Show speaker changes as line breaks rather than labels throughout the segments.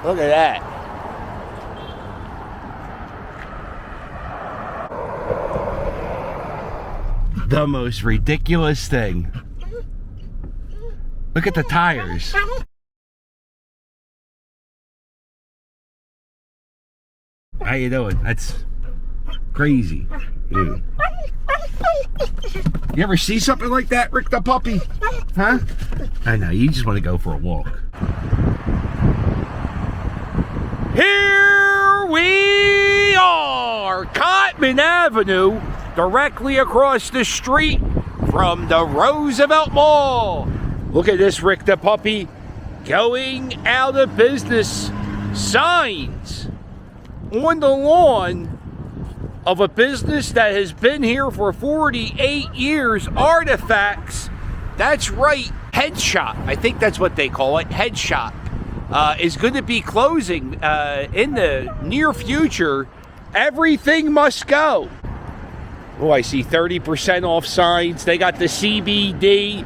Look at that. The most ridiculous thing. Look at the tires. How you doing? That's crazy. Dude. You ever see something like that, Rick the puppy? Huh? I know, you just want to go for a walk. Here we are, Cotman Avenue, directly across the street from the Rosevelt Mall. Look at this, Rick the puppy, going out of business. Signs on the lawn of a business that has been here for 48 years. Artifacts. That's right, Head Shop. I think that's what they call it, Head Shop. Is going to be closing in the near future. Everything must go. Oh, I see 30% off signs. They got the CBD,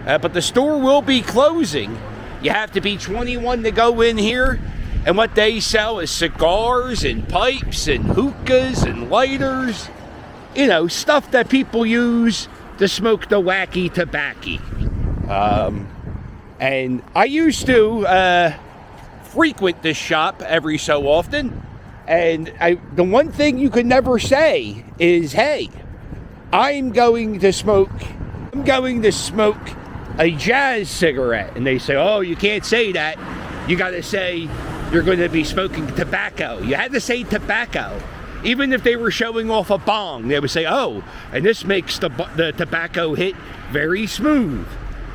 but the store will be closing. You have to be 21 to go in here. And what they sell is cigars and pipes and hookahs and lighters. You know, stuff that people use to smoke the wacky tobacco. And I used to frequent this shop every so often. And the one thing you could never say is, hey, I'm going to smoke a jazz cigarette. And they say, oh, you can't say that. You got to say you're going to be smoking tobacco. You had to say tobacco. Even if they were showing off a bong, they would say, oh, and this makes the tobacco hit very smooth.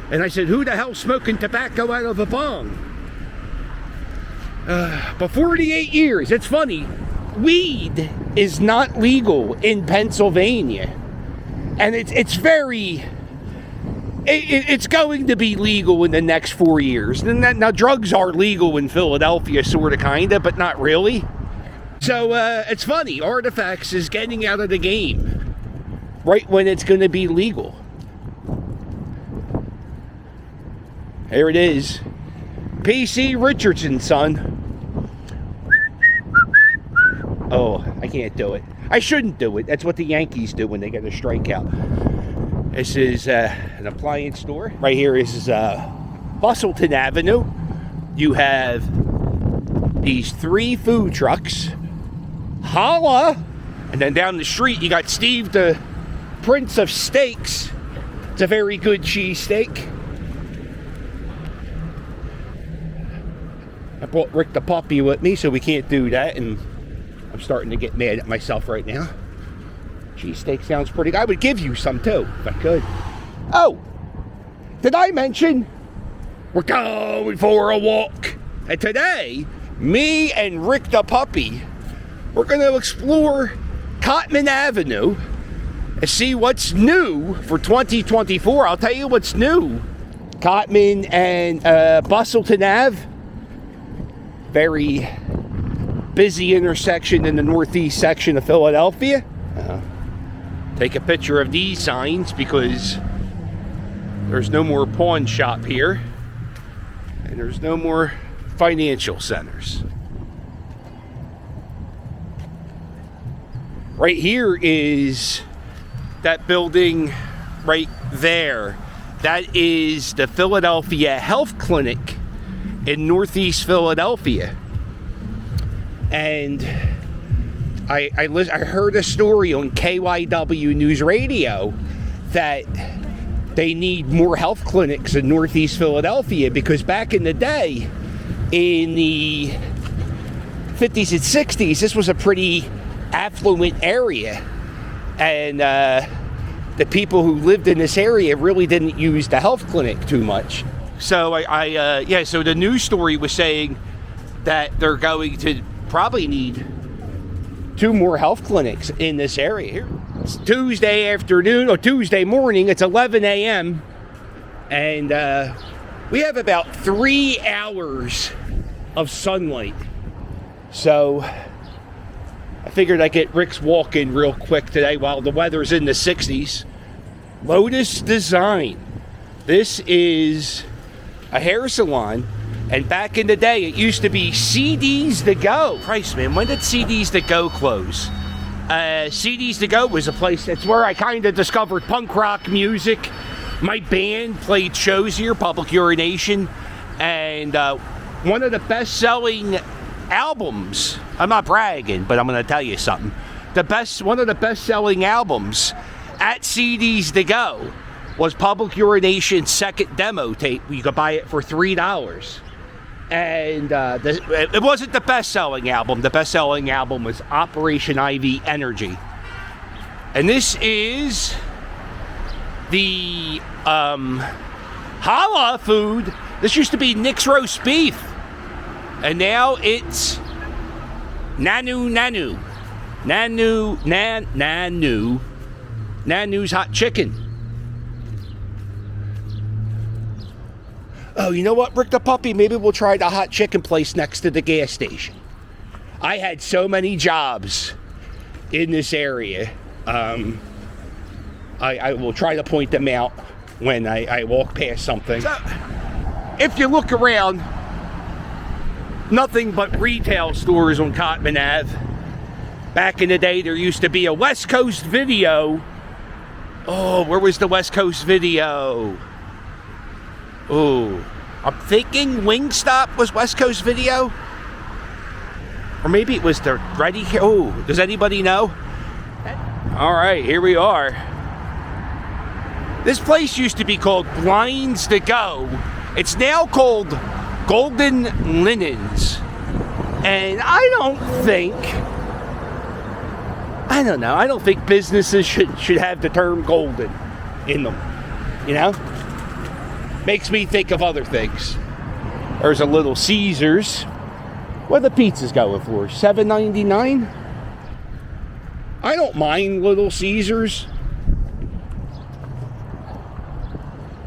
And I said, who the hell's smoking tobacco out of a bong? But 48 years, it's funny. Weed is not legal in Pennsylvania. And it's going to be legal in the next 4 years. Now, drugs are legal in Philadelphia, sort of, kind of, but not really. So, it's funny. Artifacts is getting out of the game right when it's going to be legal. Here it is. P.C. Richardson, son. Oh, I can't do it. I shouldn't do it. That's what the Yankees do when they get a strikeout. This is an appliance store. Right here is Bustleton Avenue. You have these 3 food trucks. Holla! And then down the street, you got Steve, the Prince of Steaks. It's a very good cheesesteak. I brought Rick the puppy with me, so we can't do that, and I'm starting to get mad at myself right now. Cheesesteak sounds pretty good. I would give you some too, if I could. Oh, did I mention we're going for a walk? And today, me and Rick the puppy, we're going to explore Cotman Avenue and see what's new for 2024. I'll tell you what's new. Cotman and Bustleton Ave. Very busy intersection in the northeast section of Philadelphia. Take a picture of these signs because there's no more pawn shop here and there's no more financial centers. Right here is that building right there. That is the Philadelphia Health Clinic in northeast Philadelphia. And I heard a story on KYW News Radio that they need more health clinics in northeast Philadelphia because back in the day, in the 50s and 60s, this was a pretty affluent area. And the people who lived in this area really didn't use the health clinic too much. So so the news story was saying that they're going to probably need 2 more health clinics in this area here. It's Tuesday afternoon or Tuesday morning. It's 11 a.m. and we have about 3 hours of sunlight. So I figured I'd get Rick's walk in real quick today while the weather's in the 60s. Lotus Design. This is a hair salon And back in the day, it used to be CDs to Go. Christ, man, when did CDs to Go close? CDs to Go was a place, that's where I kind of discovered punk rock music. My band played shows here, Public Urination, and one of the best-selling albums, I'm not bragging, but I'm going to tell you something. One of the best-selling albums at CDs to Go was Public Urination's second demo tape. You could buy it for $3. And it wasn't the best-selling album. The best-selling album was Operation IV Energy. And this is the Hala food. This used to be Nick's roast beef. And now it's Nanu's hot chicken. Oh, you know what, Rick the Puppy? Maybe we'll try the hot chicken place next to the gas station. I had so many jobs in this area. I will try to point them out when I walk past something. So, if you look around, nothing but retail stores on Cotman Ave. Back in the day, there used to be a West Coast Video. Oh, where was the West Coast Video? Oh, I'm thinking Wingstop was West Coast Video. Or maybe it was the Ready. Oh, does anybody know? All right, here we are. This place used to be called Blinds to Go. It's now called Golden Linens. And I don't think businesses should have the term golden in them. You know? Makes me think of other things. There's a Little Caesars. What are the pizzas going for? $7.99? I don't mind Little Caesars.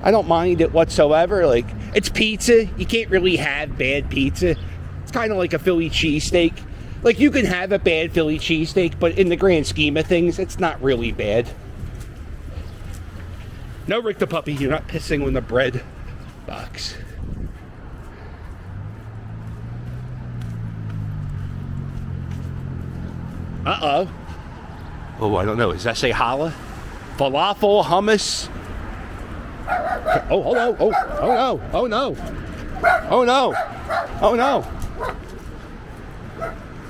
I don't mind it whatsoever. Like, it's pizza. You can't really have bad pizza. It's kind of like a Philly cheesesteak. Like, you can have a bad Philly cheesesteak, but in the grand scheme of things, it's not really bad. No, Rick the Puppy, you're not pissing on the bread box. Uh-oh. Oh, I don't know. Does that say challah? Falafel, hummus. Oh, hello. Oh, no. Oh, no. Oh, no. Oh, no.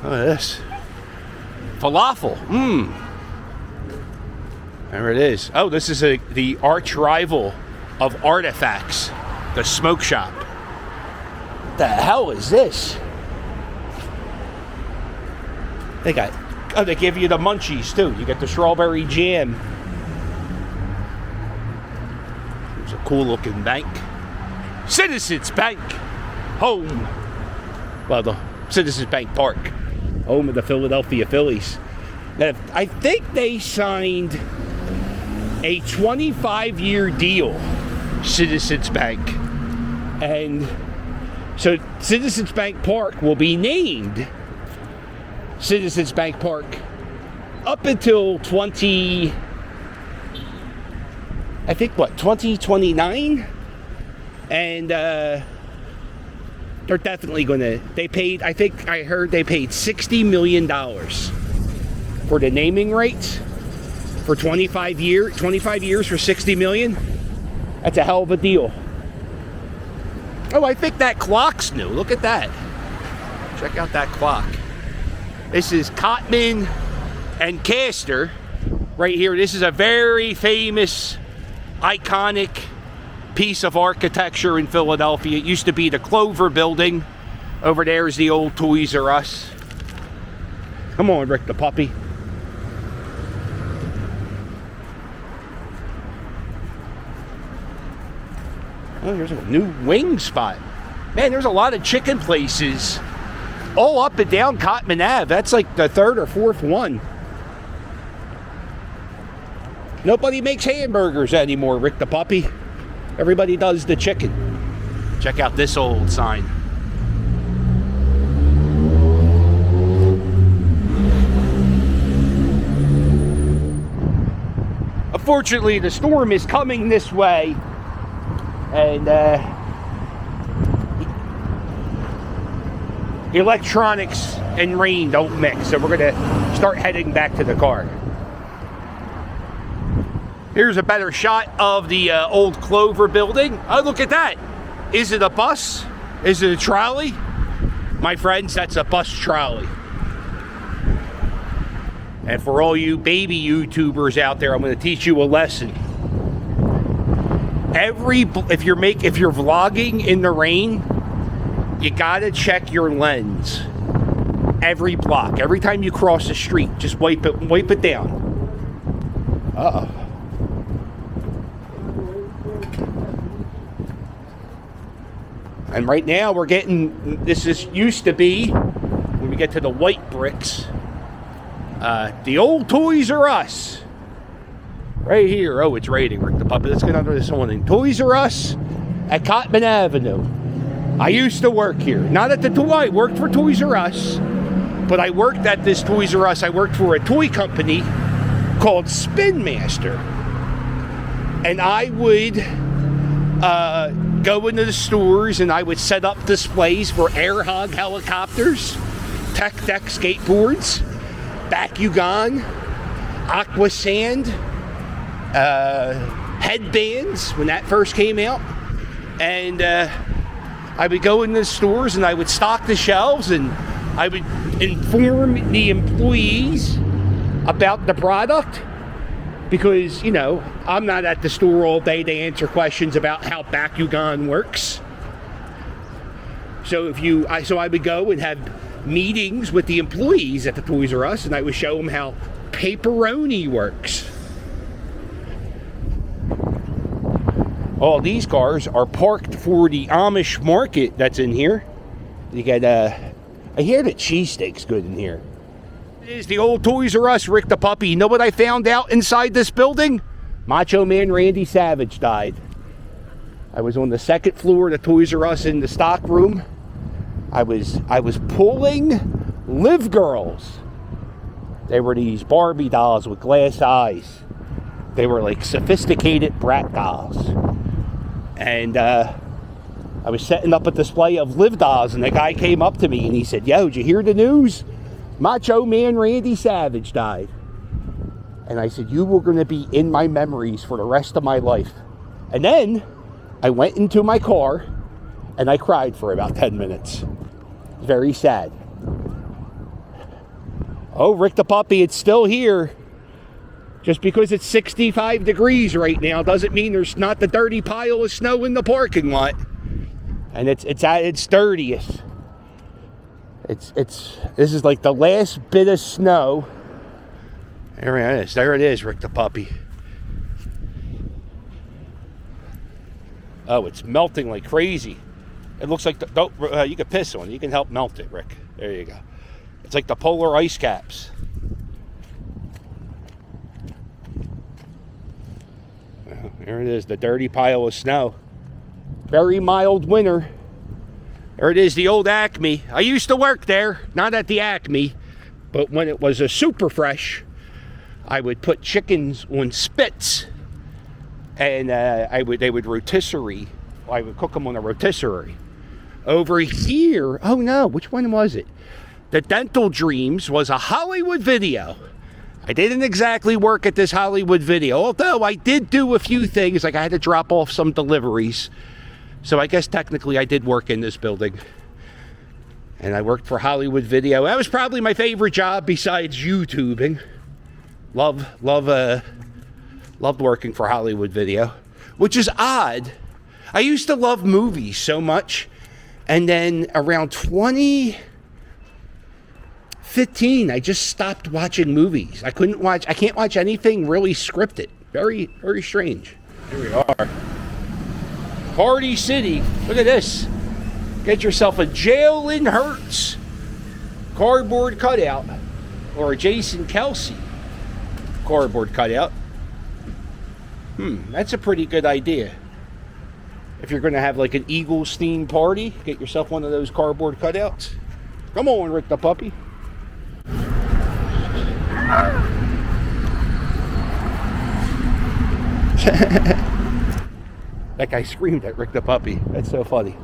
Oh, this. Falafel. There it is. Oh, this is the arch rival of Artifacts, the smoke shop. What the hell is this? They give you the munchies too. You get the strawberry jam. It's a cool looking bank. Citizens Bank. Home. Well, the Citizens Bank Park. Home of the Philadelphia Phillies. Now, I think they signed a 25-year deal, Citizens Bank. And so Citizens Bank Park will be named Citizens Bank Park up until 2029? And they're definitely going to, I heard they paid $60 million for the naming rights for 25 years for $60 million. That's a hell of a deal. Oh, I think that clock's new. Look at that. Check out that clock. This is Cotman and Castor right here. This is a very famous, iconic piece of architecture in Philadelphia. It used to be the Clover Building. Over there is the old Toys R Us. Come on, Rick the Puppy. Oh, there's a new wing spot. Man, there's a lot of chicken places all up and down Cotman Ave. That's like the third or fourth one. Nobody makes hamburgers anymore, Rick the Puppy. Everybody does the chicken. Check out this old sign. Unfortunately, the storm is coming this way. And electronics and rain don't mix. So we're gonna start heading back to the car. Here's a better shot of the old Clover building. Oh, look at that. Is it a bus? Is it a trolley? My friends, that's a bus trolley. And for all you baby YouTubers out there, I'm going to teach you a lesson. If you're vlogging in the rain, you gotta check your lens. Every block, every time you cross the street, just wipe it down. Uh-oh. And right now we're getting, used to be, when we get to the white bricks, the old Toys R Us. Right here. Oh, it's raining, Rick the Puppy. Let's get under this awning. Toys R Us at Cotman Avenue. I used to work here. Not at the toy. I worked for Toys R Us, but I worked at this Toys R Us. I worked for a toy company called Spin Master. And I would go into the stores and I would set up displays for air hog helicopters, tech deck skateboards, Bakugan, Aqua Sand, headbands when that first came out. And I would go into the stores and I would stock the shelves and I would inform the employees about the product, because, you know, I'm not at the store all day to answer questions about how Bakugan works. So I would go and have meetings with the employees at the Toys R Us and I would show them how pepperoni works. All these cars are parked for the Amish market that's in here. You get, I hear that cheesesteak's good in here. It is the old Toys R Us, Rick the Puppy. You know what I found out inside this building? Macho Man Randy Savage died. I was on the second floor of the Toys R Us in the stock room. I was pulling Live Girls. They were these Barbie dolls with glass eyes. They were like sophisticated brat dolls. And I was setting up a display of Live dolls, and the guy came up to me and he said, "Yo, did you hear the news? Macho Man Randy Savage died." And I said, "You were going to be in my memories for the rest of my life." And then I went into my car and I cried for about 10 minutes. Very sad. Oh, Rick the Puppy, it's still here. Just because it's 65 degrees right now doesn't mean there's not the dirty pile of snow in the parking lot. And it's at its dirtiest. This is like the last bit of snow. There it is. There it is, Rick the Puppy. Oh, it's melting like crazy. It looks like you can piss on it. You can help melt it, Rick. There you go. It's like the polar ice caps. Well, there it is, the dirty pile of snow. Very mild winter. There it is, the old Acme. I used to work there, not at the Acme, but when it was a super fresh, I would put chickens on spits, and they would rotisserie. I would cook them on a rotisserie. Over here, oh no, which one was it? The Dental Dreams was a Hollywood Video. I didn't exactly work at this Hollywood Video, although I did do a few things, like I had to drop off some deliveries. So I guess technically I did work in this building. And I worked for Hollywood Video. That was probably my favorite job besides YouTubing. Loved working for Hollywood Video, which is odd. I used to love movies so much, and then around 2015, I just stopped watching movies. I can't watch anything really scripted. Very, very strange. Here we are. Party City. Look at this. Get yourself a Jalen Hurts cardboard cutout, or a Jason Kelsey cardboard cutout. That's a pretty good idea. If you're going to have like an Eagles themed party, get yourself one of those cardboard cutouts. Come on, Rick the Puppy. That guy screamed at Rick the Puppy. That's so funny.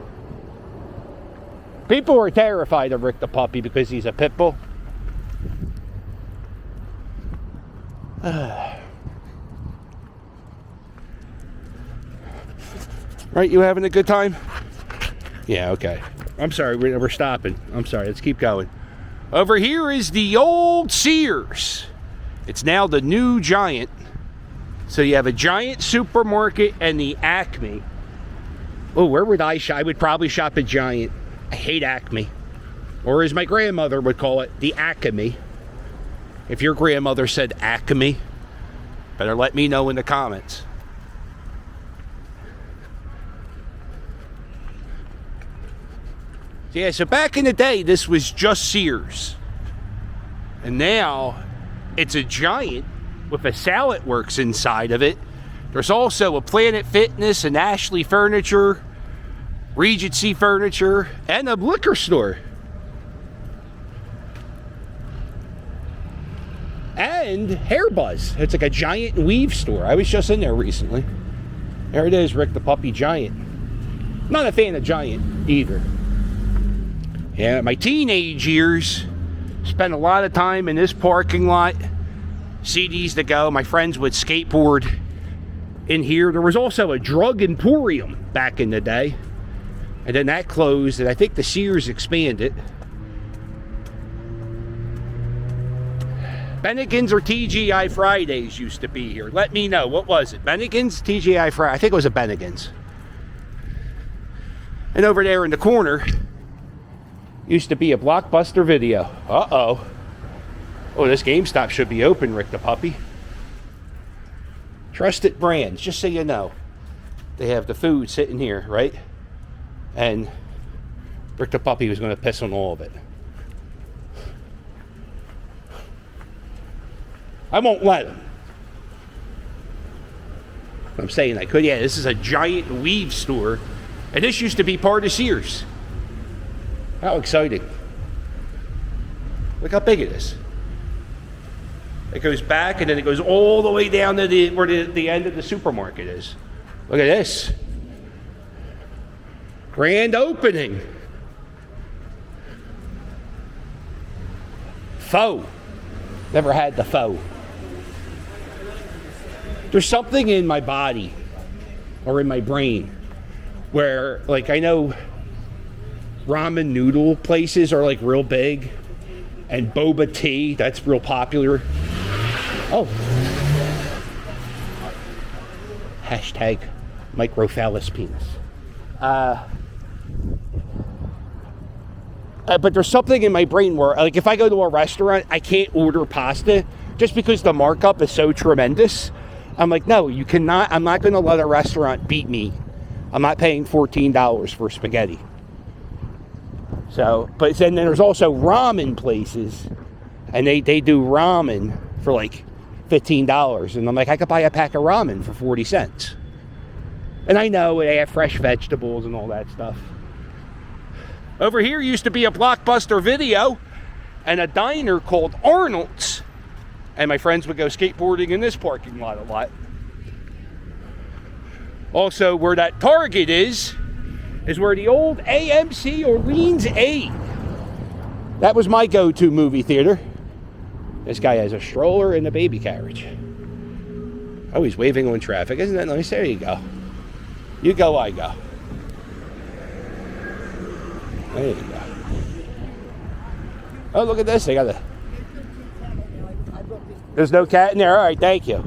People are terrified of Rick the puppy because he's a pit bull. Right, you having a good time? Yeah, okay. I'm sorry, we're stopping. I'm sorry, let's keep going. Over here is the old Sears. It's now the new Giant. So you have a Giant supermarket and the Acme. Oh, where would I shop? I would probably shop at Giant. I hate Acme. Or as my grandmother would call it, the Acme. If your grandmother said Acme, better let me know in the comments. Yeah, so back in the day, this was just Sears. And now, it's a Giant with a Salad Works inside of it. There's also a Planet Fitness, an Ashley Furniture, Regency Furniture, and a liquor store. And Hair Buzz. It's like a Giant weave store. I was just in there recently. There it is, Rick the Puppy Giant. I'm not a fan of Giant either. Yeah, my teenage years, spent a lot of time in this parking lot. CDs to go. My friends would skateboard in here. There was also a drug emporium back in the day. And then that closed, and I think the Sears expanded. Bennigan's or TGI Fridays used to be here. Let me know. What was it? Bennigan's? TGI Friday? I think it was a Bennigan's. And over there in the corner used to be a Blockbuster Video. Uh-oh. Oh, this GameStop should be open, Rick the Puppy. Trusted Brands, just so you know. They have the food sitting here, right? And Rick the Puppy was going to piss on all of it. I won't let him. I'm saying I could. Yeah, this is a Giant weave store. And this used to be part of Sears. How exciting. Look how big it is. It goes back and then it goes all the way down to where the end of the supermarket is. Look at this. Grand opening. Faux. Never had the faux. There's something in my body or in my brain where, like, I know ramen noodle places are like real big, and boba tea, that's real popular. Oh. Hashtag microphallus penis. But there's something in my brain where, like, if I go to a restaurant, I can't order pasta just because the markup is so tremendous. I'm like, no, you cannot. I'm not going to let a restaurant beat me. I'm not paying $14 for spaghetti. So, but then there's also ramen places, and they do ramen for like $15, and I'm like, I could buy a pack of ramen for 40 cents. And I know they have fresh vegetables and all that stuff. Over here used to be a Blockbuster Video and a diner called Arnold's, and my friends would go skateboarding in this parking lot a lot. Also, where that Target is where the old AMC Orleans 8. That was my go-to movie theater. This guy has a stroller and a baby carriage. Oh, he's waving on traffic. Isn't that nice? There you go. You go, I go. There you go. Oh, look at this. They got a... There's no cat in there? All right, thank you.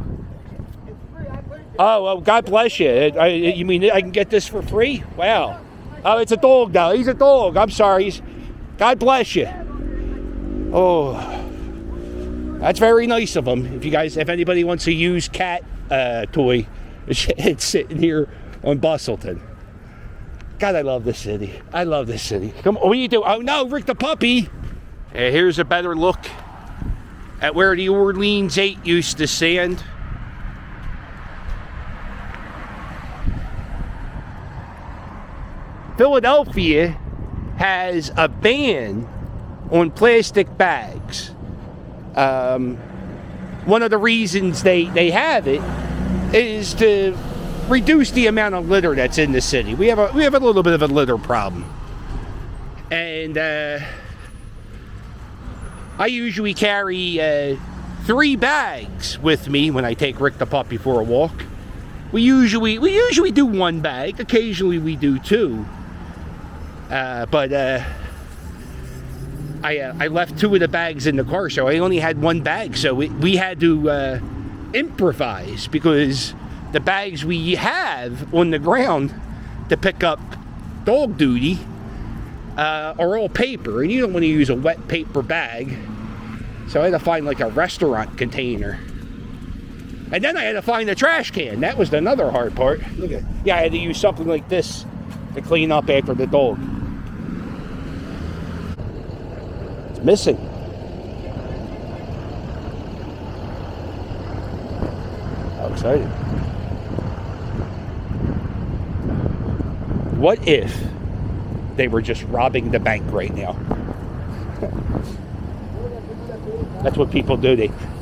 Oh, well, God bless you. You mean I can get this for free? Wow. Oh, it's a dog now. He's a dog. I'm sorry. God bless you. Oh, that's very nice of him. If anybody wants to use cat toy, it's sitting here on Bustleton. God, I love this city. I love this city. Come on, what do you do? Oh no, Rick the Puppy. Here's a better look at where the Orleans 8 used to stand. Philadelphia has a ban on plastic bags. One of the reasons they have it is to reduce the amount of litter that's in the city. We have a little bit of a litter problem. And I usually carry 3 bags with me when I take Rick the puppy for a walk. We usually do 1 bag. Occasionally we do 2. But I left 2 of the bags in the car, so I only had 1 bag. So we had to improvise, because the bags we have on the ground to pick up dog duty are all paper, and you don't want to use a wet paper bag. So I had to find like a restaurant container. And then I had to find a trash can. That was another hard part. Look at, yeah, I had to use something like this to clean up after the dog. It's missing. How exciting. What if they were just robbing the bank right now? That's what people do.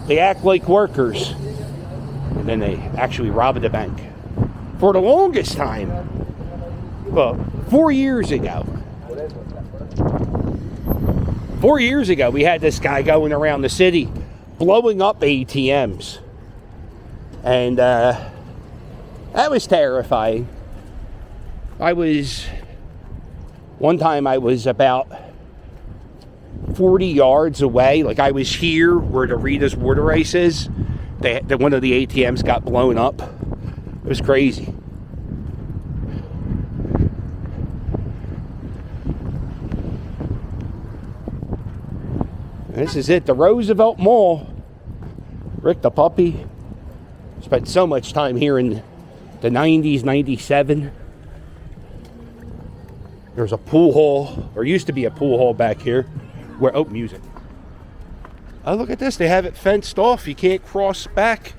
They act like workers, and then they actually rob the bank. For the longest time, well, 4 years ago, we had this guy going around the city blowing up ATMs. And that was terrifying. One time I was about 40 yards away. Like, I was here where the Rita's water ice is. One of the ATMs got blown up. It was crazy. And this is it, the Rosevelt Mall. Rick the puppy spent so much time here in the 90s, 97. There's a pool hall, or used to be a pool hall back here, where, oh, music. Oh, look at this, they have it fenced off. You can't cross back.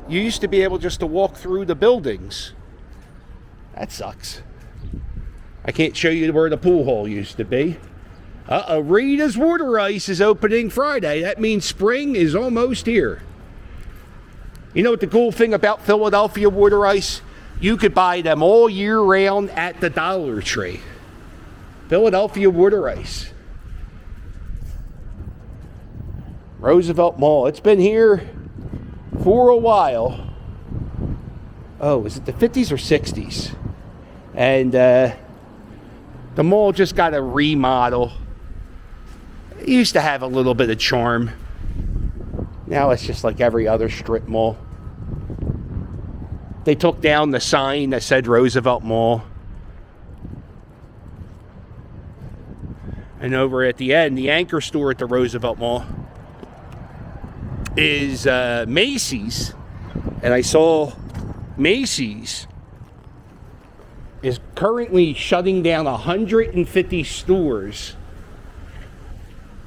You used to be able just to walk through the buildings. That sucks. I can't show you where the pool hall used to be. Rita's water ice is opening Friday. That means spring is almost here. You know what the cool thing about Philadelphia water ice? You could buy them all year round at the Dollar Tree. Philadelphia water ice. Roosevelt Mall. It's been here for a while. Oh, is it the 50s or 60s? And the mall just got a remodel. It used to have a little bit of charm. Now it's just like every other strip mall. They took down the sign that said Roosevelt Mall. And over at the end, the anchor store at the Roosevelt Mall is Macy's. And I saw Macy's is currently shutting down 150 stores.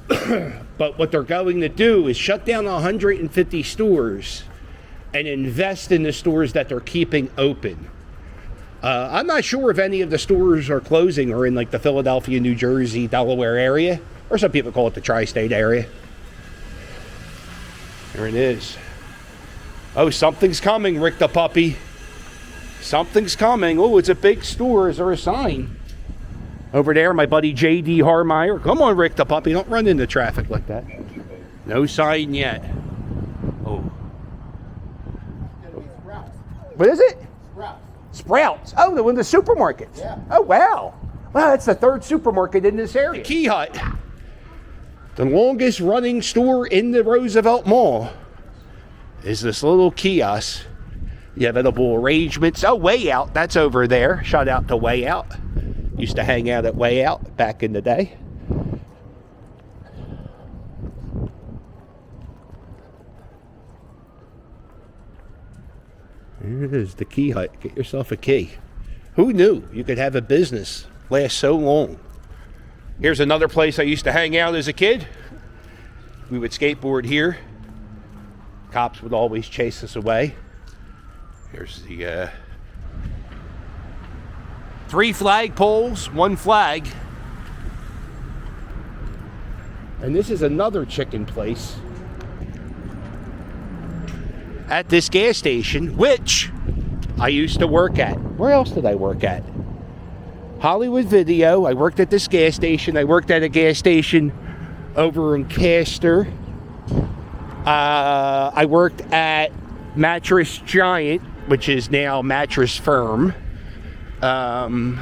But what they're going to do is shut down 150 stores and invest in the stores that they're keeping open. I'm not sure if any of the stores are closing or in like the Philadelphia, New Jersey, Delaware area, or some people call it the tri-state area. There it is. Oh, something's coming, Rick the puppy. Something's coming. Oh, it's a big store. Is there a sign? Over there, my buddy J.D. Harmeyer. Come on, Rick the puppy. Don't run into traffic like that. No sign yet. Oh. What is it?
Sprouts.
Sprouts. Oh, the one of the supermarkets.
Yeah.
Oh, wow. Wow, that's the 3rd supermarket in this area. The Key Hut. The longest running store in the Roosevelt Mall is this little kiosk. You have edible arrangements. Oh, Way Out. That's over there. Shout out to Way Out. Used to hang out at Way Out back in the day. There it is, the Key Hut. Get yourself a key. Who knew you could have a business last so long? Here's another place I used to hang out as a kid. We would skateboard here. Cops would always chase us away. Here's the 3 flagpoles, 1 flag. And this is another chicken place at this gas station, which I used to work at. Where else did I work at? Hollywood Video. I worked at this gas station. I worked at a gas station over in Castor. I worked at Mattress Giant, which is now Mattress Firm. There's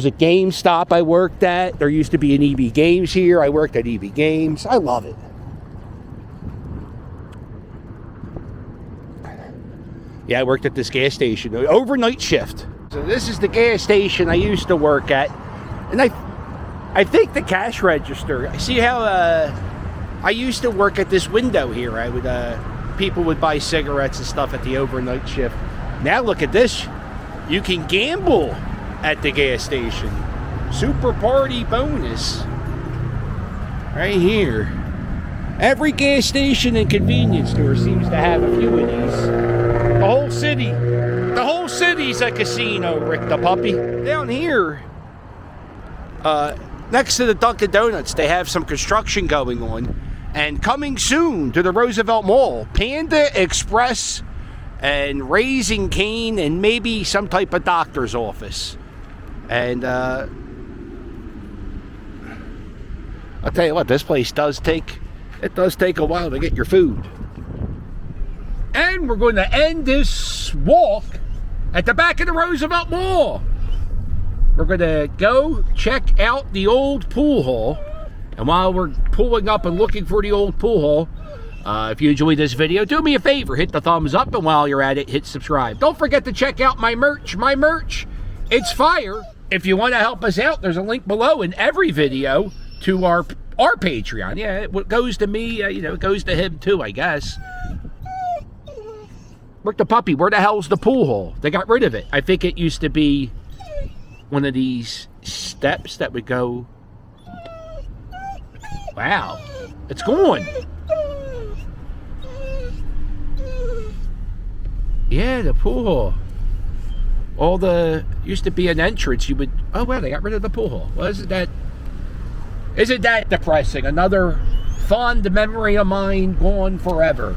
a GameStop I worked at. There used to be an EB Games here. I worked at EB Games. I love it. Yeah, I worked at this gas station. Overnight shift. So this is the gas station I used to work at. And I think the cash register. I see how I used to work at this window here. I would people would buy cigarettes and stuff at the overnight shift. Now look at this. You can gamble at the gas station. Super party bonus. Right here. Every gas station and convenience store seems to have a few of these. The whole city's a casino, Rick the puppy. Down here, next to the Dunkin' Donuts, they have some construction going on. And coming soon to the Rosevelt Mall, Panda Express and Raising Cane and maybe some type of doctor's office. And I'll tell you what, this place does take a while to get your food. And we're going to end this walk at the back of the Roosevelt Mall. We're going to go check out the old pool hall. And while we're pulling up and looking for the old pool hall, if you enjoyed this video, do me a favor, hit the thumbs up, and while you're at it, hit subscribe. Don't forget to check out my merch. My merch, it's fire. If you want to help us out, there's a link below in every video to our Patreon. Yeah, it goes to me, it goes to him too, I guess. Rick the puppy, where the hell's the pool hall? They got rid of it. I think it used to be one of these steps that would go. Wow, it's gone. Yeah, the pool hall. Used to be an entrance. You would. Oh well, they got rid of the pool hall. Well, isn't that depressing? Another fond memory of mine gone forever.